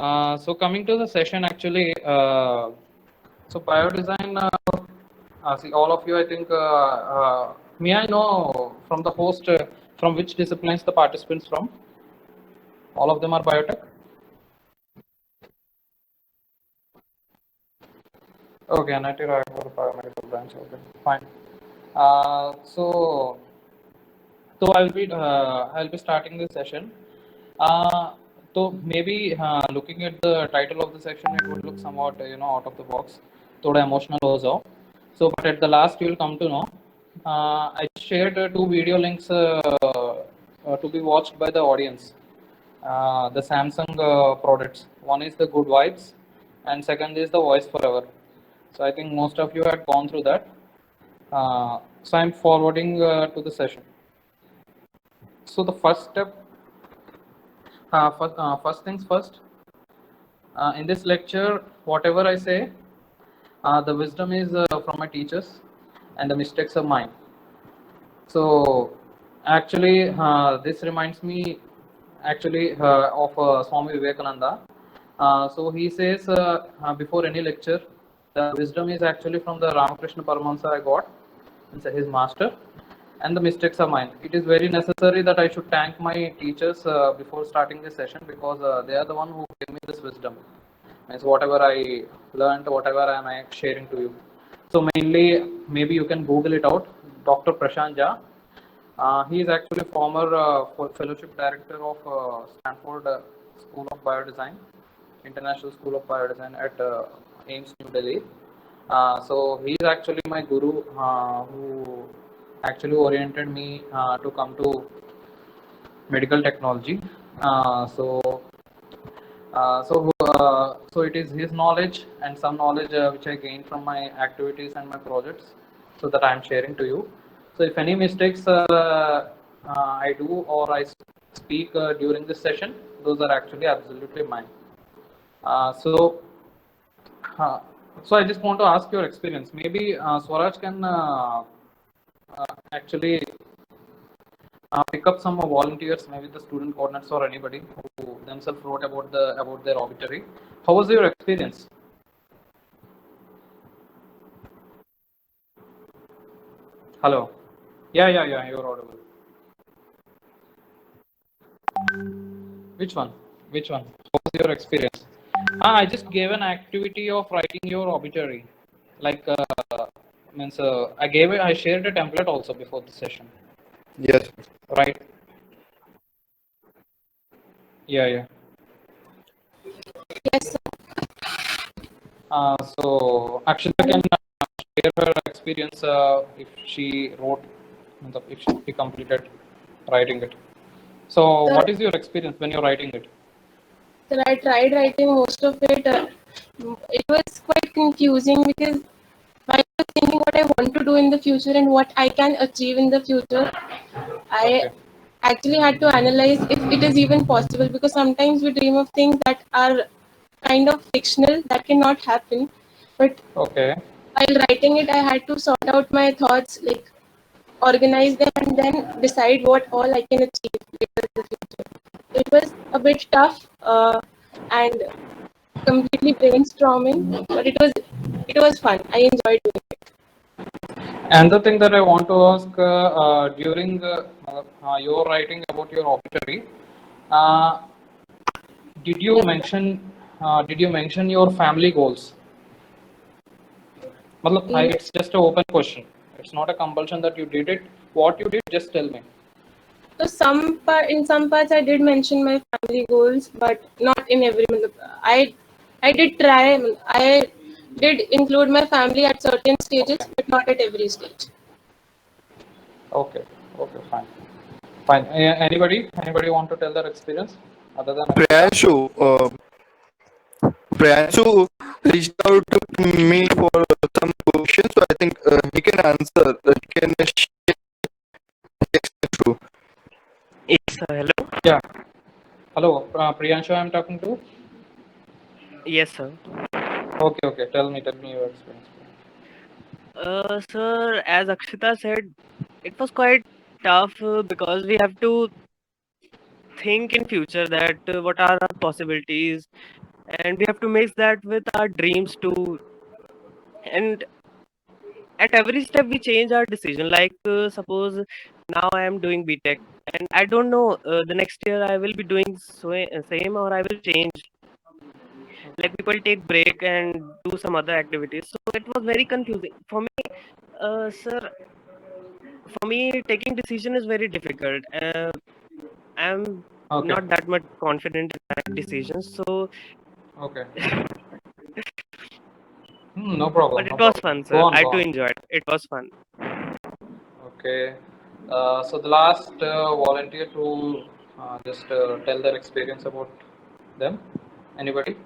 So coming to the session, actually, so biodesign. See, all of you, I think. May I know from the host from which disciplines the participants from? All of them are biotech. Okay, NIT Raghav biomedical branch. Okay, fine. So I'll be starting this session. Uh, so maybe looking at the title of the section, it would look somewhat out of the box, थोड़ा emotional हो जाओ. So, but at the last, you will come to know. I shared two video links to be watched by the audience. The Samsung products. One is the Good Vibes, and second is the Voice Forever. So I think most of you had gone through that. So I'm forwarding to the session. So the first step, first things first. In this lecture, whatever I say, the wisdom is from my teachers, and the mistakes are mine. So actually, this reminds me actually of Swami Vivekananda. So he says before any lecture, the wisdom is actually from the Ramakrishna Paramahansa I got, it's his master, and the mistakes are mine. It is very necessary that I should thank my teachers before starting this session, because they are the one who gave me this wisdom. Means whatever I learned, whatever I am sharing to you. So mainly, maybe you can Google it out. Dr. Prashant Jha. He is actually former fellowship director of Stanford School of Biodesign, International School of Biodesign at AIIMS New Delhi. So he is actually my guru, who actually oriented me to come to medical technology. So it is his knowledge and some knowledge which I gained from my activities and my projects, so that I am sharing to you. So if any mistakes I do or I speak during this session, those are actually absolutely mine. Uh, so, uh, so I just want to ask your experience. Maybe Swaraj can actually pick up some volunteers, maybe the student coordinators or anybody who themselves wrote about their obituary. How was your experience? Hello. Yeah. You're audible. Which one? Which one? How was your experience? I just gave an activity of writing your obituary. Like means I shared a template also before the session. Yes. Right? Yeah. Yes, sir. So Akshita can share her experience if she wrote, if she completed writing it. So Sir, what is your experience when you're writing it? sir, I tried writing most of it. It was quite confusing because I was thinking what I want to do in the future and what I can achieve in the future. I Okay. actually had to analyze if it is even possible, because sometimes we dream of things that are kind of fictional, that cannot happen. But Okay. while writing it, I had to sort out my thoughts, like organize them, and then decide what all I can achieve later in the future. It was a bit tough and completely brainstorming, but it was fun. I enjoyed doing it. And the thing that I want to ask during your writing about your obituary, uh, did you Yeah. mention your family goals? Matlab, Mm. it's just an open question. It's not a compulsion that you did it. What you did, just tell me. So in some parts I did mention my family goals, but not in every. I did try. I did include my family at certain stages, Okay. but not at every stage. Okay. Okay. Fine. Fine. Anybody want to tell their experience other than Akshita? Priyanshu, Priyanshu reached out to me for some questions, so I think he can answer. He can share his through. Yes, hello. Yeah. Hello, Priyanshu. I'm talking to. Yes, sir. Okay. Tell me your experience. Sir, as Akshita said, it was quite tough because we have to think in future that what are our possibilities, and we have to mix that with our dreams too. And at every step we change our decision. Like suppose now I am doing BTech, and I don't know the next year I will be doing same or I will change. Like people take break and do some other activities, so it was very confusing for me. Sir, for me taking decision is very difficult. I'm Okay. not that much confident in my decisions, so Okay. No problem. but it No was problem. fun, Go sir. on. I Go too on. enjoyed. It was fun. Okay. So the last volunteer to just tell their experience about them. Anybody?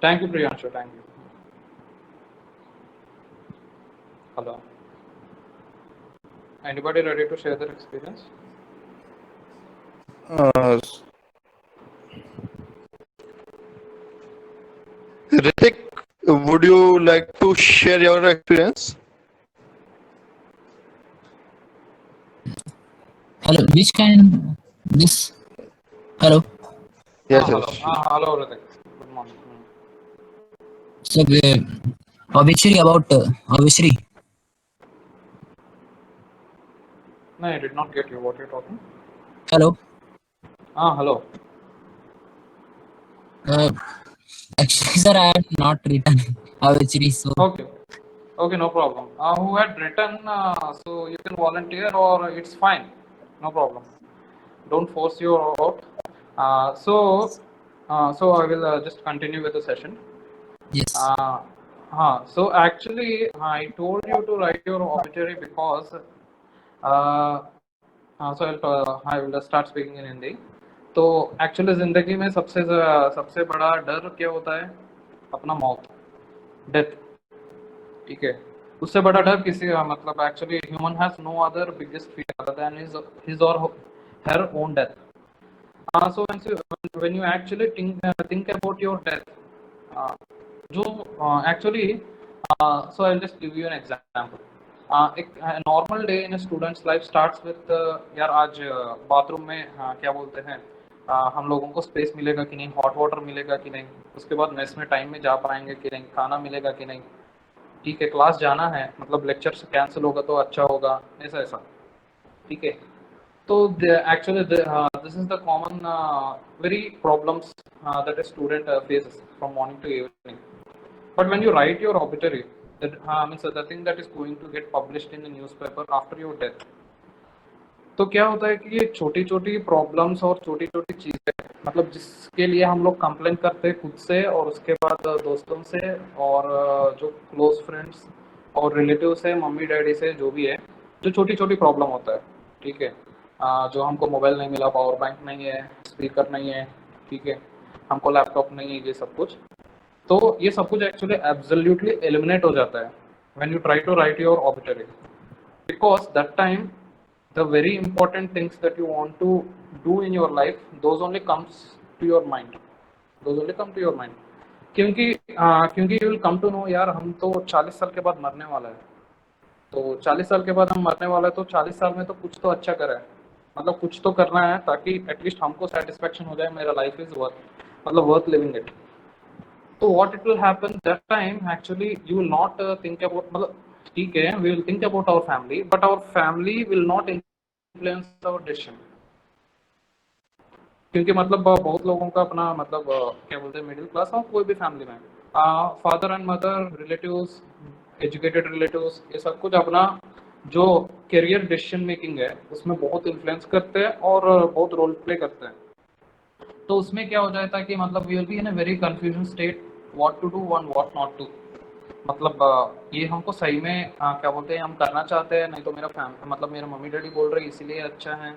Thank you, Priyanshu. Thank you. Hello. Anybody ready to share their experience? Uh, Ritik, would you like to share your experience? Hello, which kind this? Hello. Yes, Hello. yes. Hello, Ritik. Good morning. So, obviously about obviously. No, I did not get you. What you're talking? Hello. Hello. Uh, Actually, sir, I have not written obviously. So, Okay. Okay, no problem. Who had written? So you can volunteer, or it's fine. No problem. Don't force you out. So I will just continue with the session. yes. So actually, I told you to write your obituary because I will start speaking in Hindi. तो actually जिंदगी में सबसे बड़ा डर क्या होता है? अपना मौत, डेथ. ठीक है, उससे बड़ा डर किसी मतलब actually human has no other biggest fear other than his और her own death. So when you actually think about your death, जो actually so I'll just give you an example. एक normal day in students life starts with यार आज bathroom में क्या बोलते हैं हम लोगों को स्पेस मिलेगा कि नहीं, हॉट वाटर मिलेगा कि नहीं, उसके बाद मेस में टाइम में जा पाएंगे कि नहीं, खाना मिलेगा कि नहीं, ठीक है, क्लास जाना है मतलब लेक्चर कैंसिल होगा तो अच्छा होगा, ऐसा ऐसा. ठीक है, तो actually this is the common very problems that a student faces from morning to evening. But when you write your obituary, that means the thing that is going to get published in the newspaper after your death, तो क्या होता है कि ये छोटी छोटी problems और छोटी छोटी चीज़ें मतलब जिसके लिए हम लोग कंप्लेन करते हैं खुद से और उसके बाद दोस्तों से और जो क्लोज फ्रेंड्स और रिलेटिव से, मम्मी डैडी से, जो भी है, जो छोटी छोटी प्रॉब्लम होता है, ठीक है, जो हमको मोबाइल नहीं मिला, पावर बैंक नहीं है, स्पीकर नहीं है, ठीक है, हमको लैपटॉप नहीं है, ये सब कुछ, तो ये सब कुछ एक्चुअली एब्सोल्युटली एलिमिनेट हो जाता है when you try to write your obituary, because that time the very important things that you want to do in your life, those only comes to your mind, those only come to your mind. क्योंकि you will come to know यार हम तो 40 साल के बाद मरने वाला है, तो 40 साल के बाद हम मरने वाला है, तो 40 साल में तो कुछ तो अच्छा करा है, मतलब कुछ तो करना है ताकि एटलीस्ट हमको सेटिस्फेक्शन हो जाए, मेरा life is worth living it. तो what it will happen that time, actually you will not think about, मतलब ठीक है, we will think about our family, but our family will not influence our decision. क्योंकि मतलब बहुत लोगों का अपना मतलब क्या बोलते हैं, मिडिल क्लास हो कोई भी फैमिली में, father and mother, relatives, educated relatives, ये सब कुछ अपना जो करियर डिसीजन मेकिंग है उसमें बहुत इन्फ्लुएंस करते हैं और बहुत रोल प्ले करते हैं. तो उसमें क्या हो जाता है कि मतलब we will be in a very confusion state, what to do one what not to. मतलब ये हमको सही में क्या बोलते हैं हम करना चाहते हैं, नहीं तो मेरा फैमिली मतलब मेरे मम्मी डैडी बोल रहे हैं इसीलिए अच्छा है.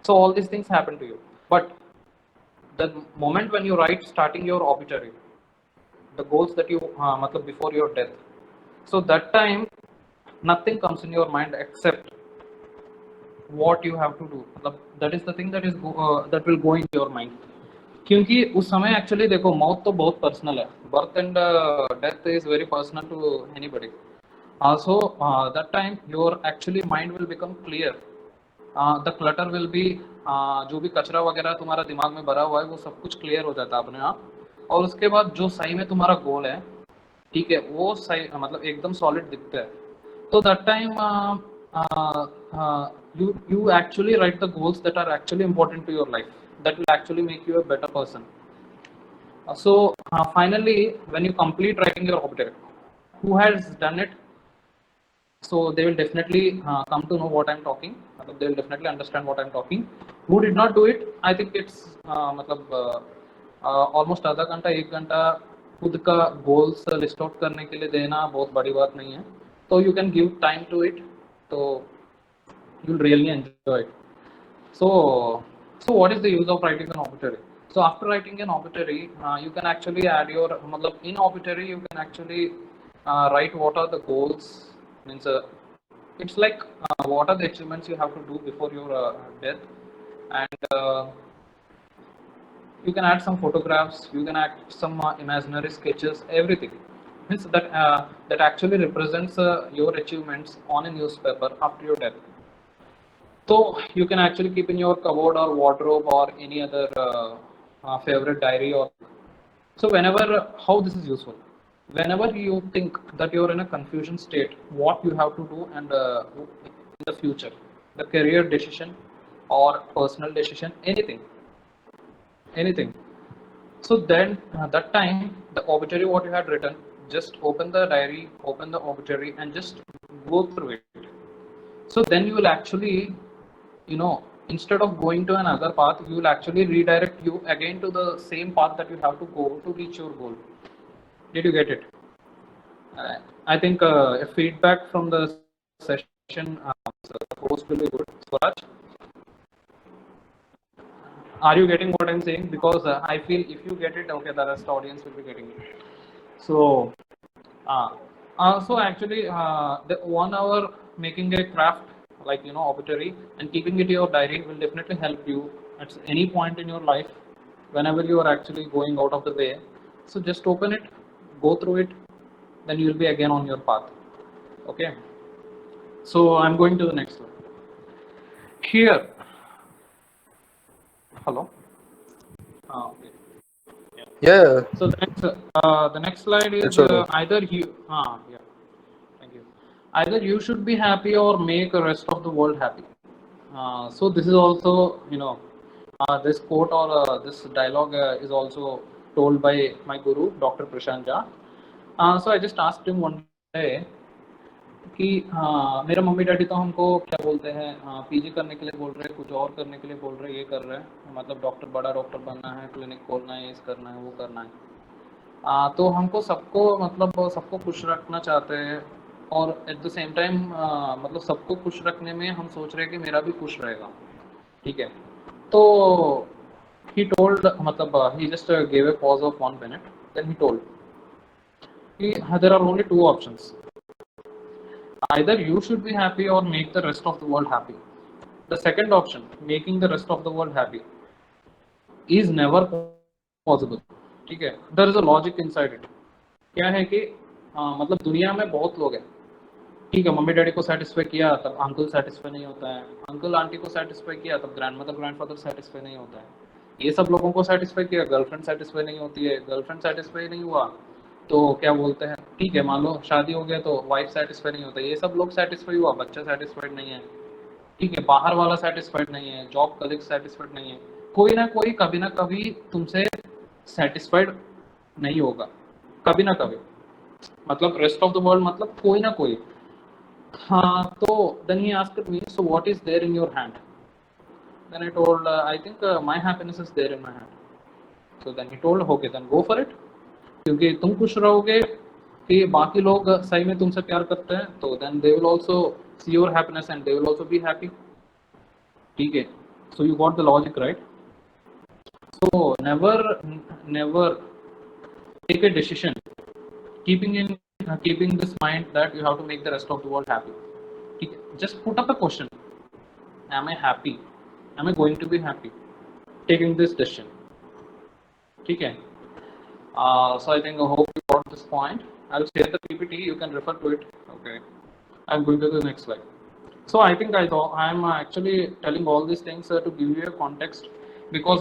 So all this things happen to you, but the moment when you write starting your obituary, the goals that you मतलब before your death, so that time nothing comes in your mind except what you have to do, मतलब that is the thing that will go in your mind. क्योंकि उस समय actually देखो मौत तो बहुत personal है, birth and death is very personal to anybody. So that time your actually mind will become clear the clutter will be, जो भी कचरा वगैरह तुम्हारा दिमाग में भरा हुआ है वो सब कुछ क्लियर हो जाता है अपने आप। और उसके बाद जो सही में तुम्हारा गोल है, ठीक है, वो सही मतलब एकदम सॉलिड दिखता है। तो that time you actually write the goals that are actually important to your life, that will actually make you a better person. So finally, when you complete writing your object, who has done it, so they will definitely come to know what I'm talking. They will definitely understand what I'm talking. Who did not do it, I think it's almost आधा घंटा 1 घंटा खुद का goals list out करने के लिए देना बहुत बड़ी बात नहीं है। तो you can give time to it, तो you will really enjoy it. So what is the use of writing an obituary? So after writing an obituary, you can actually add your matlab in obituary you can actually write what are the goals, means it's like what are the achievements you have to do before your death, and you can add some photographs, you can add some imaginary sketches, everything means that actually represents your achievements on a newspaper after your death. So you can actually keep in your cupboard or wardrobe or any other favorite diary. Or so whenever how this is useful, whenever you think that you're in a confusion state, what you have to do, and in the future, the career decision or personal decision, anything. So then that time the obituary what you had written, just open the diary, open the obituary and just go through it. So then you will actually, instead of going to another path, you will actually redirect you again to the same path that you have to go to reach your goal. Did you get it? I think a feedback from the session, the host will be good. Swaraj, are you getting what I'm saying? Because I feel if you get it, okay, the rest audience will be getting it. So actually, the 1 hour making a craft like obituary and keeping it in your diary will definitely help you at any point in your life, whenever you are actually going out of the way. So just open it, go through it, then you will be again on your path. Okay. So I'm going to the next one. Here. Hello. Okay. Yeah, So the next slide is it's okay. either you. Yeah. Thank you. Either you should be happy or make the rest of the world happy. So this is also, this quote or this dialogue is also told by my guru, Dr. Prashant Jha. So I just asked him one day कि मेरा mummy daddy तो हमको क्या बोलते हैं, PG करने के लिए बोल रहे हैं, कुछ और करने के लिए बोल रहे हैं, ये कर रहे हैं, मतलब डॉक्टर, बड़ा डॉक्टर बनना है, क्लिनिक खोलना है, ये करना है, वो करना है। तो हमको सबको मतलब सबको खुश रखना चाहते हैं, और एट द सेम टाइम मतलब सबको खुश रखने में हम सोच रहे हैं कि मेरा भी खुश रहेगा, ठीक है। तो ही टोल्ड, मतलब he just gave a pause of 1 minute, then he told कि there are only 2 options. Either you should be happy or make the rest of the world happy. The second option, making the rest of the world happy, is never possible. ठीक है, there is a logic inside it. क्या है कि मतलब दुनिया में बहुत लोग हैं, ठीक है, मम्मी डैडी को सेटिस्फाई किया तब अंकल सेटिस्फाई नहीं होता है, अंकल आंटी को सेटिस्फाई किया तब ग्रैंडमदर ग्रैंडफादर सेटिस्फाई नहीं होता है, ये सब लोगों को सेटिस्फाई किया, गर्लफ्रेंड सेटिस्फाई नहीं होती है, गर्लफ्रेंड सेटिस्फाई नहीं हुआ तो क्या बोलते हैं, ठीक है, मान लो शादी हो गया तो वाइफ सेटिस्फाई नहीं होता, ये सब लोग सेटिस्फाई हुआ, बच्चा सेटिस्फाइड नहीं है, ठीक है, बाहर वाला सेटिस्फाइड नहीं है, जॉब कलीग सेटिस्फाइड नहीं है, कोई ना कोई कभी ना कभी तुमसे सेटिस्फाइड नहीं होगा, कभी ना कभी, मतलब रेस्ट ऑफ द वर्ल्ड मतलब कोई ना कोई। हाँ, तो then he asked me, so what is there in your hand? Then I told, I think my happiness is there in my hand. So then he told, okay, then go for it. क्योंकि तुम खुश रहोगे कि बाकी लोग सही में तुमसे प्यार करते हैं, तो then they will also see your happiness and they will also be happy. ठीक है, so you got the logic right. So never take a decision keeping this mind that you have to make the rest of the world happy. ठीक है, just put up a question, am I happy, am I going to be happy taking this decision? ठीक है. So I think I hope you got this point. I'll share the PPT, you can refer to it. Okay, I'm going to the next slide. So I think I thought I'm actually telling all these things to give you a context, because